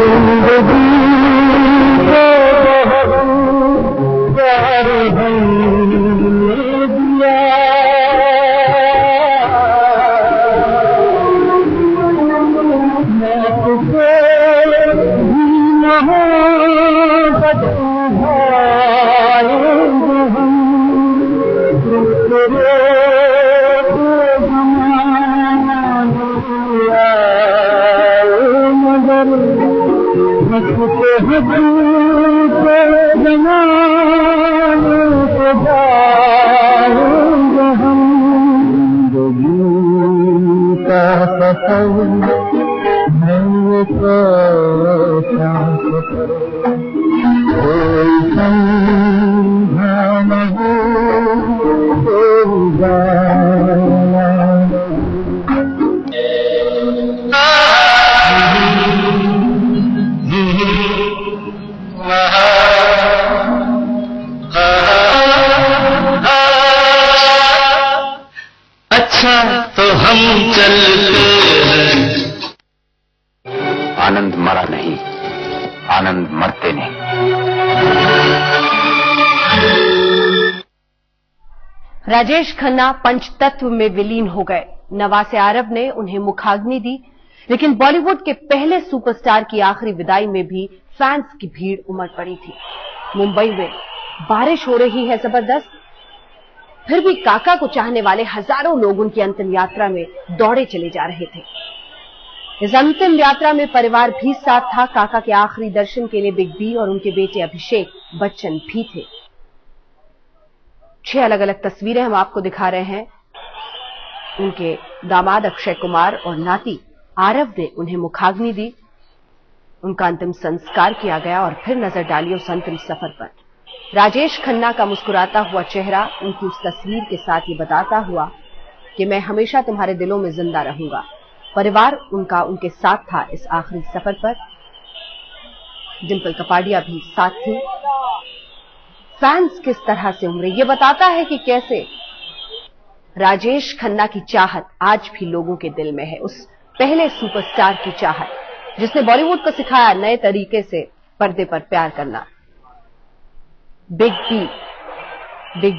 जिंदगी को बहुत प्यार हमने दिया, मैं तुझे भी मोहब्बत भाएंगे हम, तेरे हंसते हंसते जमाने को जाएंगे हम, जिंदगी का सफर है तो शांत कोई समझा नहीं कोई जाना तो हम चलते हैं। आनंद मरा नहीं, आनंद मरते नहीं। राजेश खन्ना पंचतत्व में विलीन हो गए। नवासे आरब ने उन्हें मुखाग्नि दी, लेकिन बॉलीवुड के पहले सुपरस्टार की आखिरी विदाई में भी फैंस की भीड़ उमड़ पड़ी थी। मुंबई में बारिश हो रही है जबरदस्त, फिर भी काका को चाहने वाले हजारों लोग उनकी अंतिम यात्रा में दौड़े चले जा रहे थे। इस अंतिम यात्रा में परिवार भी साथ था। काका के आखिरी दर्शन के लिए बिग बी और उनके बेटे अभिषेक बच्चन भी थे। 6 अलग अलग तस्वीरें हम आपको दिखा रहे हैं। उनके दामाद अक्षय कुमार और नाती आरव ने उन्हें मुखाग्नि दी, उनका अंतिम संस्कार किया गया और फिर नजर डाली उस अंतिम सफर पर। राजेश खन्ना का मुस्कुराता हुआ चेहरा उनकी उस तस्वीर के साथ ये बताता हुआ कि मैं हमेशा तुम्हारे दिलों में जिंदा रहूंगा। परिवार उनका उनके साथ था इस आखिरी सफर पर। डिंपल कपाड़िया भी साथ थी। फैंस किस तरह से उमड़े, ये बताता है कि कैसे राजेश खन्ना की चाहत आज भी लोगों के दिल में है। उस पहले सुपरस्टार की चाहत जिसने बॉलीवुड को सिखाया नए तरीके से पर्दे पर प्यार करना। बिग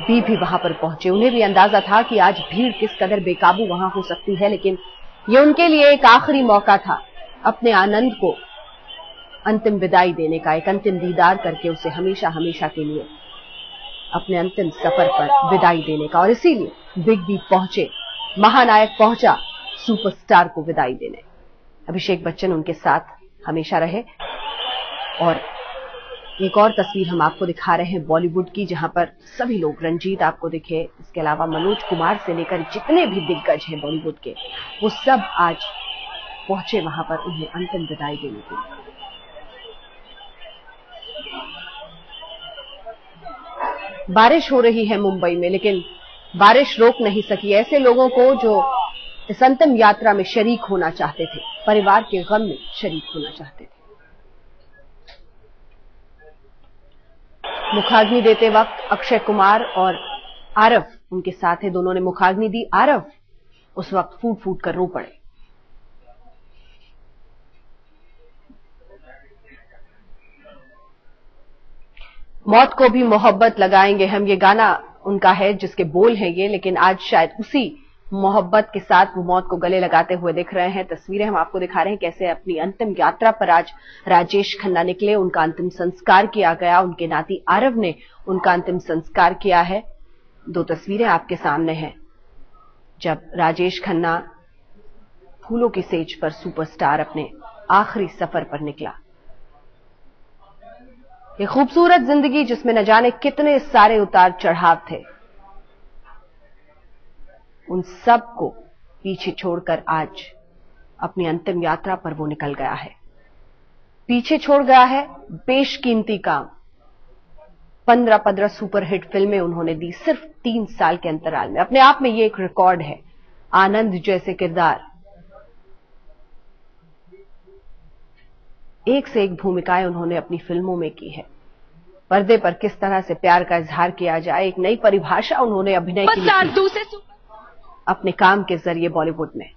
बी भी वहां पर पहुंचे। उन्हें भी अंदाजा था कि आज भीड़ किस कदर बेकाबू वहां हो सकती है, लेकिन ये उनके लिए एक आखिरी मौका था अपने आनंद को अंतिम विदाई देने का, एक अंतिम दीदार करके उसे हमेशा हमेशा के लिए अपने अंतिम सफर पर विदाई देने का। और इसीलिए बिग बी पहुंचे, महानायक पहुंचा सुपरस्टार को विदाई देने। अभिषेक बच्चन उनके साथ हमेशा रहे। और एक और तस्वीर हम आपको दिखा रहे हैं बॉलीवुड की, जहां पर सभी लोग, रंजीत आपको दिखे, इसके अलावा मनोज कुमार से लेकर जितने भी दिग्गज हैं बॉलीवुड के, वो सब आज पहुंचे वहां पर उन्हें अंतिम विदाई देने के लिए। बारिश हो रही है मुंबई में, लेकिन बारिश रोक नहीं सकी ऐसे लोगों को जो इस अंतिम यात्रा में शरीक होना चाहते थे, परिवार के गम में शरीक होना चाहते थे। मुखाग्नि देते वक्त अक्षय कुमार और आरव उनके साथ है। दोनों ने मुखाग्नि दी। आरव उस वक्त फूट फूट कर रो पड़े। मौत को भी मोहब्बत लगाएंगे हम, ये गाना उनका है जिसके बोल हैं ये, लेकिन आज शायद उसी मोहब्बत के साथ वो मौत को गले लगाते हुए दिख रहे हैं। तस्वीरें हम आपको दिखा रहे हैं कैसे अपनी अंतिम यात्रा पर आज राजेश खन्ना निकले, उनका अंतिम संस्कार किया गया। उनके नाती आरव ने उनका अंतिम संस्कार किया है। 2 तस्वीरें आपके सामने हैं जब राजेश खन्ना फूलों की सेज पर सुपरस्टार अपने आखिरी सफर पर निकला। ये खूबसूरत जिंदगी जिसमें न जाने कितने सारे उतार चढ़ाव थे, उन सब को पीछे छोड़कर आज अपनी अंतिम यात्रा पर वो निकल गया है। पीछे छोड़ गया है बेशकीमती काम। 15 सुपरहिट फिल्में उन्होंने दी सिर्फ 3 साल के अंतराल में। अपने आप में ये एक रिकॉर्ड है। आनंद जैसे किरदार, एक से एक भूमिकाएं उन्होंने अपनी फिल्मों में की है। पर्दे पर किस तरह से प्यार का इजहार किया जाए, एक नई परिभाषा उन्होंने अभिनय की अपने काम के जरिए बॉलीवुड में।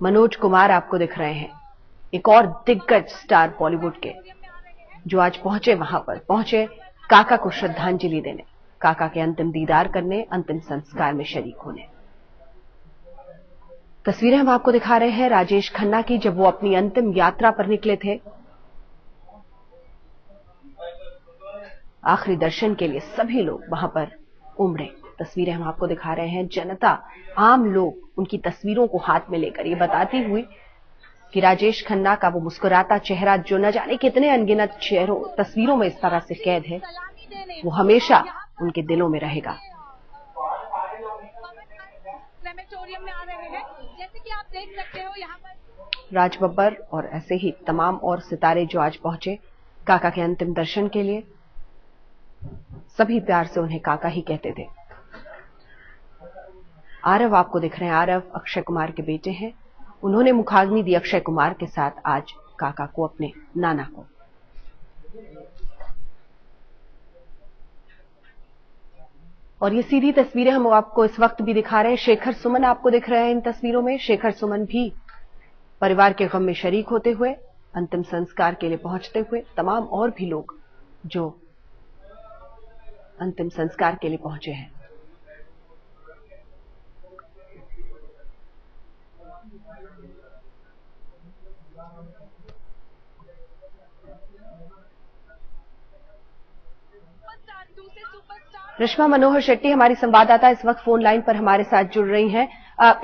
मनोज कुमार आपको दिख रहे हैं, एक और दिग्गज स्टार बॉलीवुड के जो आज पहुंचे, वहां पर पहुंचे काका को श्रद्धांजलि देने, काका के अंतिम दीदार करने, अंतिम संस्कार में शरीक होने। तस्वीरें हम आपको दिखा रहे हैं राजेश खन्ना की, जब वो अपनी अंतिम यात्रा पर निकले थे। आखिरी दर्शन के लिए सभी लोग वहां पर उमड़े। तस्वीरें हम आपको दिखा रहे हैं। जनता, आम लोग उनकी तस्वीरों को हाथ में लेकर ये बताती हुई कि राजेश खन्ना का वो मुस्कुराता चेहरा जो न जाने कितने अनगिनत चेहरों तस्वीरों में इस तरह से कैद है, वो हमेशा उनके दिलों में रहेगा। में आ रहे हैं, जैसे कि आप देख सकते हो यहाँ पर राज बब्बर और ऐसे ही तमाम और सितारे जो आज पहुंचे काका के अंतिम दर्शन के लिए। सभी प्यार से उन्हें काका ही कहते थे। आरव आपको दिख रहे हैं, आरव अक्षय कुमार के बेटे हैं। उन्होंने मुखाग्नि दी अक्षय कुमार के साथ आज काका को, अपने नाना को। और ये सीधी तस्वीरें हम आपको इस वक्त भी दिखा रहे हैं। शेखर सुमन आपको दिख रहे हैं इन तस्वीरों में। शेखर सुमन भी परिवार के गम में शरीक होते हुए, अंतिम संस्कार के लिए पहुंचते हुए, तमाम और भी लोग जो अंतिम संस्कार के लिए पहुंचे हैं। रिश्मा मनोहर शेट्टी हमारी संवाददाता इस वक्त फोन लाइन पर हमारे साथ जुड़ रही हैं।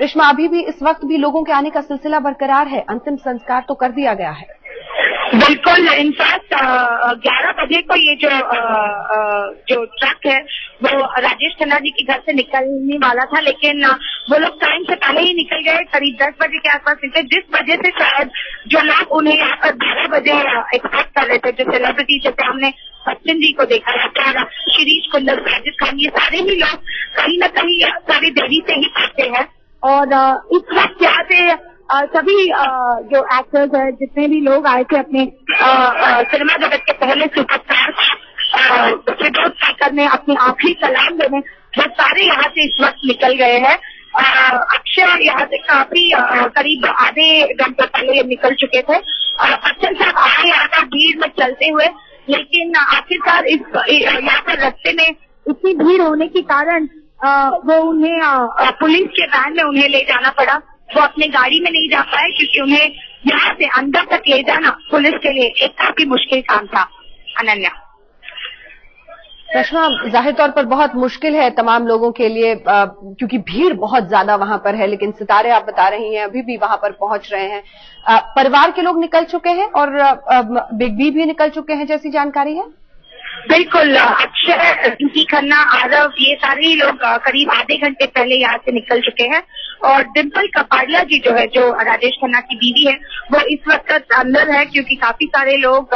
रिश्मा, अभी भी इस वक्त भी लोगों के आने का सिलसिला बरकरार है? अंतिम संस्कार तो कर दिया गया है। बिल्कुल, इनफैक्ट 11 बजे को ये जो ट्रक है वो राजेश खन्ना जी के घर से निकलने वाला था, लेकिन वो लोग टाइम से पहले ही निकल गए। करीब 10 बजे के आसपास निकले, जिस वजह से शायद जो लोग उन्हें यहाँ पर 12 बजे एक्सपेक्ट कर रहे थे, जो सेलिब्रिटी, जैसे हमने बच्चन जी को देखा जाता है, शिरीष कुंदर, साजिद खान, ये सारे ही लोग कहीं न कहीं सारी देरी से ही पहुंचे हैं। और इस वक्त यहाँ से सभी जो एक्टर्स हैं, जितने भी लोग आए थे अपने सिनेमा जगत के पहले सुपरस्टार फिरोज शेखर ने अपनी आखिरी सलाम देने, वो सारे यहाँ से इस वक्त निकल गए हैं। अक्षय यहाँ से काफी करीब आधे घंटे पहले निकल चुके थे। बच्चन साहब आए यहाँ पर भीड़ में चलते हुए, लेकिन आखिरकार इस यहाँ पर रास्ते में इतनी भीड़ होने के कारण वो उन्हें पुलिस के वैन में उन्हें ले जाना पड़ा। वो अपने गाड़ी में नहीं जा पाए क्योंकि उन्हें यहाँ से अंदर तक ले जाना पुलिस के लिए एक काफी मुश्किल काम था। अनन्या, रश्मा, जाहिर तौर पर बहुत मुश्किल है तमाम लोगों के लिए क्योंकि भीड़ बहुत ज्यादा वहां पर है, लेकिन सितारे आप बता रही हैं अभी भी वहां पर पहुंच रहे हैं। परिवार के लोग निकल चुके हैं और बिग बी भी निकल चुके हैं जैसी जानकारी है। बिल्कुल, अक्षय, रिंकी खन्ना, आरव, ये सारे ही लोग करीब आधे घंटे पहले यहाँ से निकल चुके हैं। और डिम्पल कपाड़िया जी जो है, जो राजेश खन्ना की बीवी है, वो इस वक्त अंदर है क्योंकि काफी सारे लोग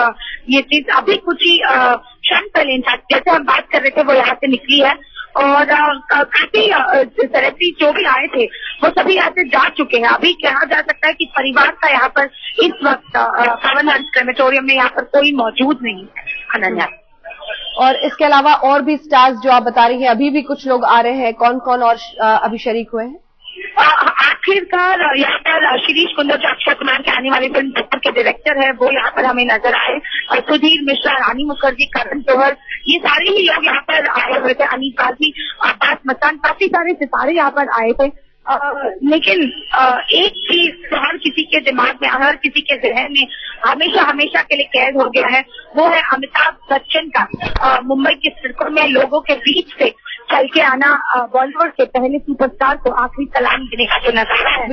ये चीज अभी कुछ ही क्षण पहले, जैसे हम बात कर रहे थे, वो यहाँ से निकली है। और काफी सेलिब्रिटी जो भी आए थे वो सभी यहाँ से जा चुके हैं। अभी कहा जा सकता है कि परिवार का यहाँ पर इस वक्त पवन हंस क्रेमेटोरियम में यहाँ पर कोई मौजूद नहीं है। अनन्या, और इसके अलावा और भी स्टार्स जो आप बता रही हैं, अभी भी कुछ लोग आ रहे हैं, कौन कौन और अभी शरीक हुए हैं? आखिरकार यहाँ पर शिरीष कुंदर, जो अक्षय कुमार के आने वाली फिल्म जब्बर के डायरेक्टर है, वो यहाँ पर हमें नजर आए। सुधीर मिश्रा, रानी मुखर्जी, करण जौहर, ये सारे ही लोग यहाँ पर आए हुए थे। अनिल काजी, अब्बास मस्तान, काफी सारे सितारे यहाँ पर आए थे। लेकिन एक चीज हर किसी के दिमाग में, हर किसी के जहन में हमेशा हमेशा के लिए कैद हो गया है, वो है अमिताभ बच्चन का मुंबई की सड़कों में लोगों के बीच से चल के आना, बॉलीवुड के पहले सुपरस्टार को आखिरी सलाम देने का जो नजारा है।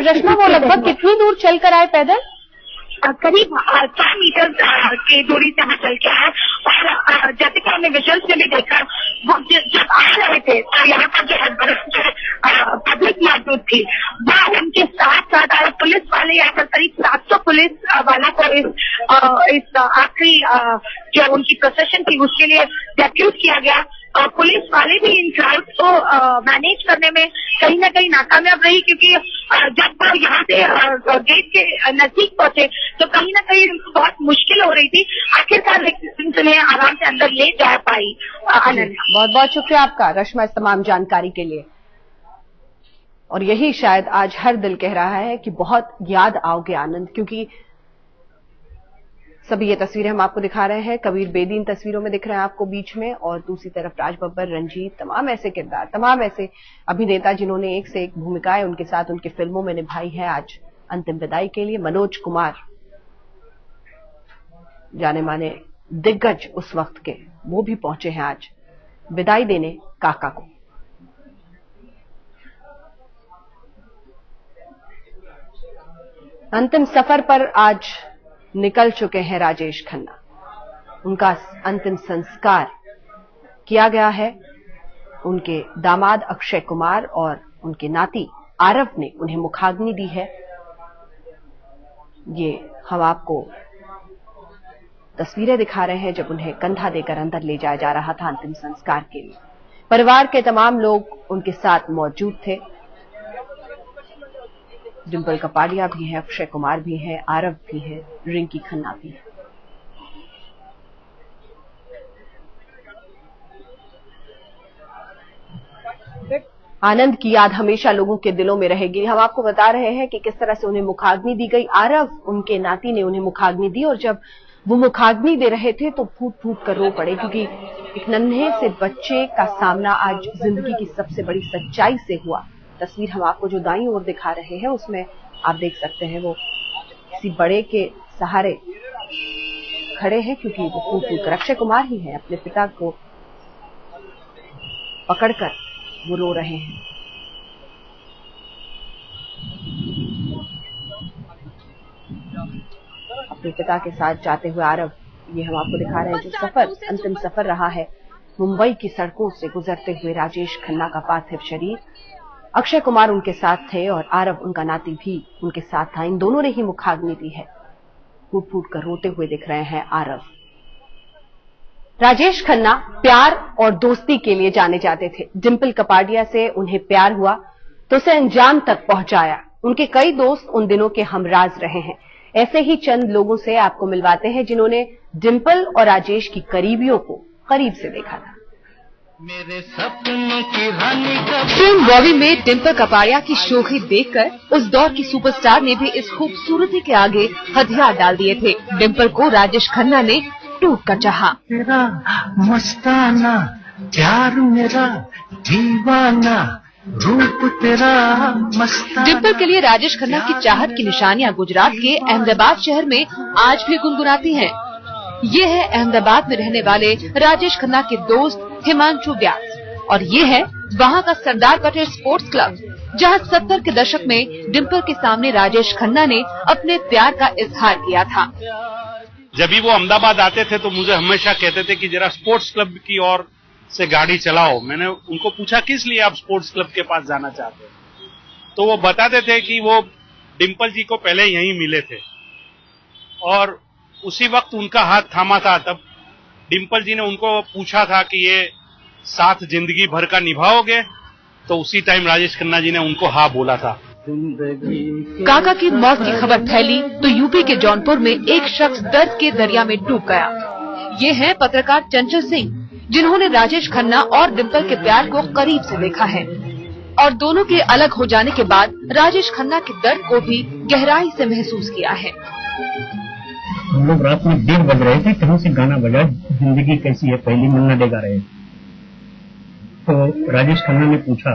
रश्मा, वो लगभग कितनी दूर चलकर आए पैदल? करीब 4 मीटर की दूरी से हम चल के आए। और जैसे कि हमने विजुअल्स में भी देखा, वो जब आ रहे थे तो यहाँ पर जो पब्लिक मौजूद थी, वो उनके साथ साथ आए पुलिस वाले। यहाँ पर करीब 700 पुलिस वालों को इस आखिरी जो उनकी प्रोसेशन थी उसके लिए डेप्यूट किया गया। पुलिस वाले भी इन क्राउड को मैनेज करने में कहीं ना कहीं नाकामयाब रही, क्योंकि जब वो यहाँ से गेट के नजदीक पहुंचे तो कहीं ना कहीं उनको बहुत मुश्किल हो रही थी। आखिरकार उन्हें आराम से अंदर ले जा पाई। बहुत बहुत शुक्रिया आपका रश्मा इस तमाम जानकारी के लिए। और यही शायद आज हर दिल कह रहा है कि बहुत याद आओगे आनंद, क्योंकि सभी ये तस्वीरें हम आपको दिखा रहे हैं। कबीर बेदी इन तस्वीरों में दिख रहे हैं आपको बीच में, और दूसरी तरफ राज बब्बर, रंजीत, तमाम ऐसे किरदार, तमाम ऐसे अभिनेता जिन्होंने एक से एक भूमिकाएं उनके साथ उनकी फिल्मों में निभाई है, आज अंतिम विदाई के लिए मनोज कुमार, जाने माने दिग्गज उस वक्त के, वो भी पहुंचे हैं आज विदाई देने काका को। अंतिम सफर पर आज निकल चुके हैं राजेश खन्ना। उनका अंतिम संस्कार किया गया है। उनके दामाद अक्षय कुमार और उनके नाती आरव ने उन्हें मुखाग्नि दी है। ये हम आपको तस्वीरें दिखा रहे हैं जब उन्हें कंधा देकर अंदर ले जाया जा रहा था अंतिम संस्कार के लिए। परिवार के तमाम लोग उनके साथ मौजूद थे। डिंपल कपाड़िया भी है, अक्षय कुमार भी है, आरव भी है, रिंकी खन्ना भी है। आनंद की याद हमेशा लोगों के दिलों में रहेगी। हम आपको बता रहे हैं कि किस तरह से उन्हें मुखाग्नि दी गई। आरव, उनके नाती ने उन्हें मुखाग्नि दी, और जब वो मुखाग्नि दे रहे थे तो फूट फूट कर रो पड़े, क्योंकि एक नन्हे से बच्चे का सामना आज जिंदगी की सबसे बड़ी सच्चाई से हुआ। तस्वीर हम आपको जो दाईं ओर दिखा रहे हैं उसमें आप देख सकते हैं वो किसी बड़े के सहारे खड़े हैं, क्योंकि वो फूट फूट कर, अक्षय कुमार ही है, अपने पिता को पकड़कर वो रो रहे हैं। अपने पिता के साथ जाते हुए आरव, ये हम आपको दिखा रहे हैं जो सफर, अंतिम सफर रहा है मुंबई की सड़कों से गुजरते हुए राजेश खन्ना का पार्थिव शरीर। अक्षय कुमार उनके साथ थे और आरव, उनका नाती, भी उनके साथ था। इन दोनों ने ही मुखाग्नि दी है। फूट फूट कर रोते हुए दिख रहे हैं आरव। राजेश खन्ना प्यार और दोस्ती के लिए जाने जाते थे। डिंपल कपाड़िया से उन्हें प्यार हुआ तो उसे अंजाम तक पहुंचाया। उनके कई दोस्त उन दिनों के हमराज रहे हैं। ऐसे ही चंद लोगों से आपको मिलवाते हैं जिन्होंने डिंपल और राजेश की करीबियों को करीब से देखा था। मेरे सपनों की रानी का फिल्म बॉबी में डिंपल कपाड़िया की शोखी देखकर उस दौर की सुपरस्टार ने भी इस खूबसूरती के आगे हथियार डाल दिए थे। डिंपल को राजेश खन्ना ने टूट कर चाहा। तेरा मस्ताना प्यार मेरा दीवाना रूप तेरा मस्ताना। डिंपल के लिए राजेश खन्ना की चाहत की निशानियां गुजरात के अहमदाबाद शहर में आज भी गुनगुनाती हैं। ये है अहमदाबाद में रहने वाले राजेश खन्ना के दोस्त हिमांशु व्यास, और ये है वहाँ का सरदार पटेल स्पोर्ट्स क्लब, जहाँ 70 के दशक में डिंपल के सामने राजेश खन्ना ने अपने प्यार का इजहार किया था। जब भी वो अहमदाबाद आते थे तो मुझे हमेशा कहते थे कि जरा स्पोर्ट्स क्लब की ओर से गाड़ी चलाओ। मैंने उनको पूछा किस लिए आप स्पोर्ट्स क्लब के पास जाना चाहते हैं, तो वो बताते थे कि वो डिंपल जी को पहले यहीं मिले थे और उसी वक्त उनका हाथ थामा था। तब डिंपल जी ने उनको पूछा था कि ये साथ जिंदगी भर का निभाओगे, तो उसी टाइम राजेश खन्ना जी ने उनको हाँ बोला था। काका की मौत की खबर फैली तो यूपी के जौनपुर में एक शख्स दर्द के दरिया में डूब गया। ये है पत्रकार चंचल सिंह, जिन्होंने राजेश खन्ना और डिंपल के प्यार को करीब से देखा है, और दोनों के अलग हो जाने के बाद राजेश खन्ना के दर्द को भी गहराई से महसूस किया है। हम लोग रात में 1:30 बज रहे थे, कहीं से गाना बजा, जिंदगी कैसी है पहली मन्ना डे गा रहे। तो राजेश खन्ना ने पूछा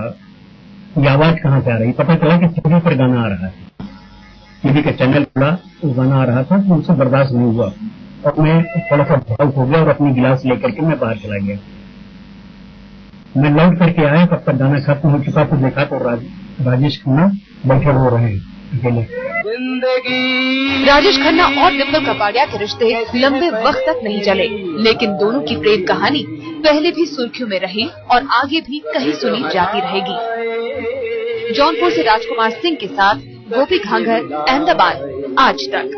ये आवाज कहाँ से आ रही। पता चला कि टीवी पर गाना आ रहा है। टीवी का चैनल खुला, वो गाना आ रहा था, तो मुझसे बर्दाश्त नहीं हुआ और मैं थोड़ा सा भावुक हो गया और अपनी गिलास लेकर के मैं बाहर चला गया। मैं लौट करके आया, तब तक गाना खत्म हो चुका, तो देखा तो राजेश खन्ना बैठे हो रहे हैं अकेले। राजेश खन्ना और डिंपल कपाड़िया के रिश्ते लंबे वक्त तक नहीं चले, लेकिन दोनों की प्रेम कहानी पहले भी सुर्खियों में रही और आगे भी कहीं सुनी जाती रहेगी। जौनपुर से राजकुमार सिंह के साथ गोपी घांघर, अहमदाबाद, आज तक।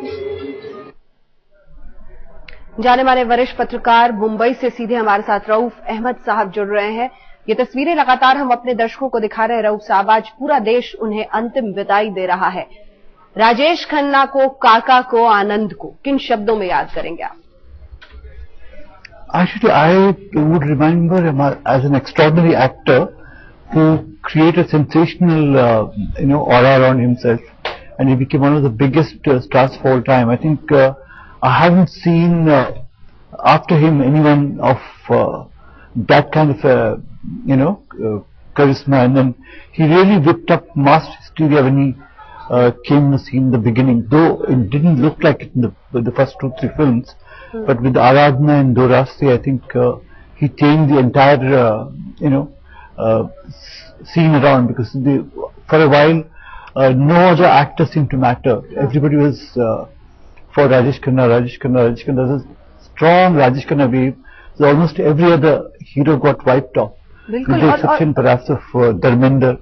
जाने माने वरिष्ठ पत्रकार मुंबई से सीधे हमारे साथ रऊफ अहमद साहब जुड़ रहे हैं। ये तस्वीरें लगातार हम अपने दर्शकों को दिखा रहे हैं। रऊफ साहब, आज पूरा देश उन्हें अंतिम विदाई दे रहा है। राजेश खन्ना को, काका को, आनंद को किन शब्दों में याद करेंगे आप? Actually, I would remember him as an extraordinary actor who created a sensational, aura around himself, and he became one of the biggest stars of all time. I think I haven't seen after him anyone of that kind of charisma, and then he really whipped up mass hysteria when he came in the scene in the beginning, though it didn't look like it in the first 2-3 films. But with Aradhana and Do Raste, I think he changed the entire scene around, because for a while no other actor seemed to matter. Everybody was for Rajesh Khanna. There's a strong Rajesh Khanna wave, so almost every other hero got wiped off, with the exception perhaps of Dharmender,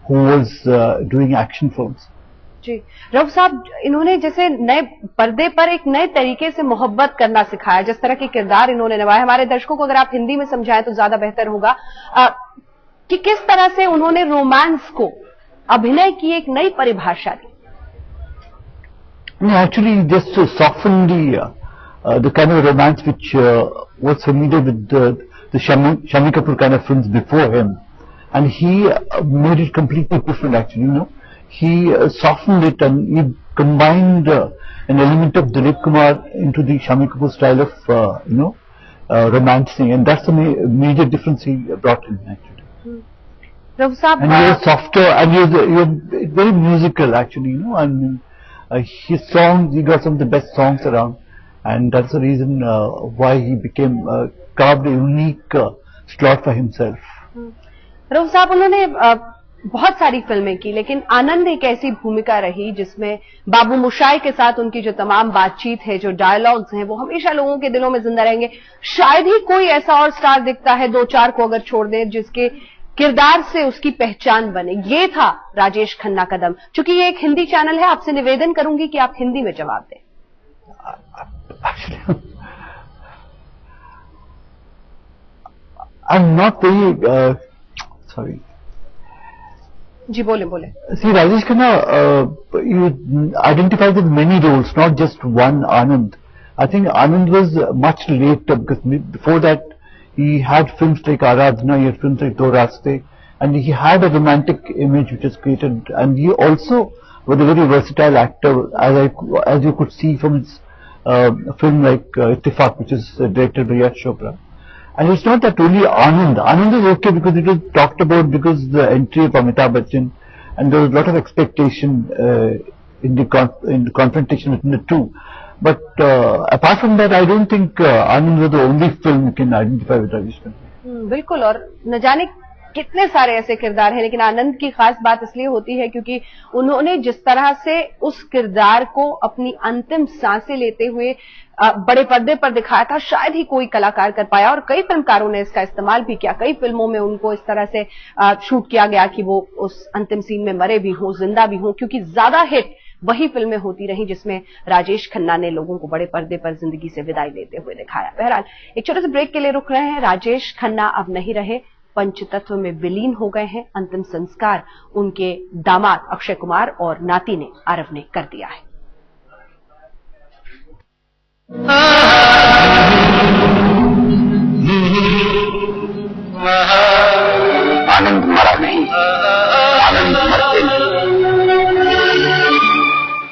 who was doing action films. जी, रऊफ साहब, इन्होंने जैसे नए पर्दे पर एक नए तरीके से मोहब्बत करना सिखाया, जिस तरह के किरदार इन्होंने निभाए, हमारे दर्शकों को अगर आप हिंदी में समझाएं तो ज्यादा बेहतर होगा कि किस तरह से उन्होंने रोमांस को अभिनय की एक नई परिभाषा दी. Actually, just to soften the kind of romance which was familiar with the Shami Kapoor kind of films before him, and he made it completely different. Actually, he softened it, and he combined an element of Dilip Kumar into the Shami Kapoor style of romancing, and that's the major difference he brought in, actually. And he was softer, and he was very musical, actually, and his songs, he got some of the best songs around, and that's the reason why he became carved a unique slot for himself. Rauf साहब, उन्होंने बहुत सारी फिल्में की, लेकिन आनंद एक ऐसी भूमिका रही जिसमें बाबू मोशाय के साथ उनकी जो तमाम बातचीत है, जो डायलॉग्स हैं, वो हमेशा लोगों के दिलों में जिंदा रहेंगे. शायद ही कोई ऐसा और स्टार दिखता है, 2-4 को अगर छोड़ दें, जिसके किरदार से उसकी पहचान बने. ये था राजेश खन्ना कदम. चूंकि ये एक हिंदी चैनल है, आपसे निवेदन करूंगी कि आप हिंदी में जवाब दें. I'm not very sorry. जी, बोले. See, Rajesh Khanna identifies with many roles, not just one Anand. I think Anand was much later, because before that he had films like Aradhana, he had films like Do Raste, and he had a romantic image which was created, and he also was a very versatile actor, as you could see from his film like Ittifaq, which is directed by Yash Chopra. And it's not that only Anand. Anand is okay because it was talked about because the entry of Amitabh Bachchan, and there was a lot of expectation in the confrontation between the two. But apart from that, I don't think Anand was the only film you can identify with Rajesh Khanna. बिल्कुल, और न जाने कितने सारे ऐसे किरदार हैं, लेकिन आनंद की खास बात इसलिए होती है क्योंकि उन्होंने जिस तरह से उस किरदार को अपनी अंतिम सांसें लेते हुए बड़े पर्दे पर दिखाया था, शायद ही कोई कलाकार कर पाया, और कई फिल्मकारों ने इसका इस्तेमाल भी किया. कई फिल्मों में उनको इस तरह से शूट किया गया कि वो उस अंतिम सीन में मरे भी हों, जिंदा भी हों, क्योंकि ज्यादा हिट वही फिल्में होती रही जिसमें राजेश खन्ना ने लोगों को बड़े पर्दे पर जिंदगी से विदाई लेते हुए दिखाया. बहरहाल, एक छोटे से ब्रेक के लिए रुक रहे हैं. राजेश खन्ना अब नहीं रहे, पंचतत्व में विलीन हो गए हैं. अंतिम संस्कार उनके दामाद अक्षय कुमार और नाती ने, आरव ने कर दिया है.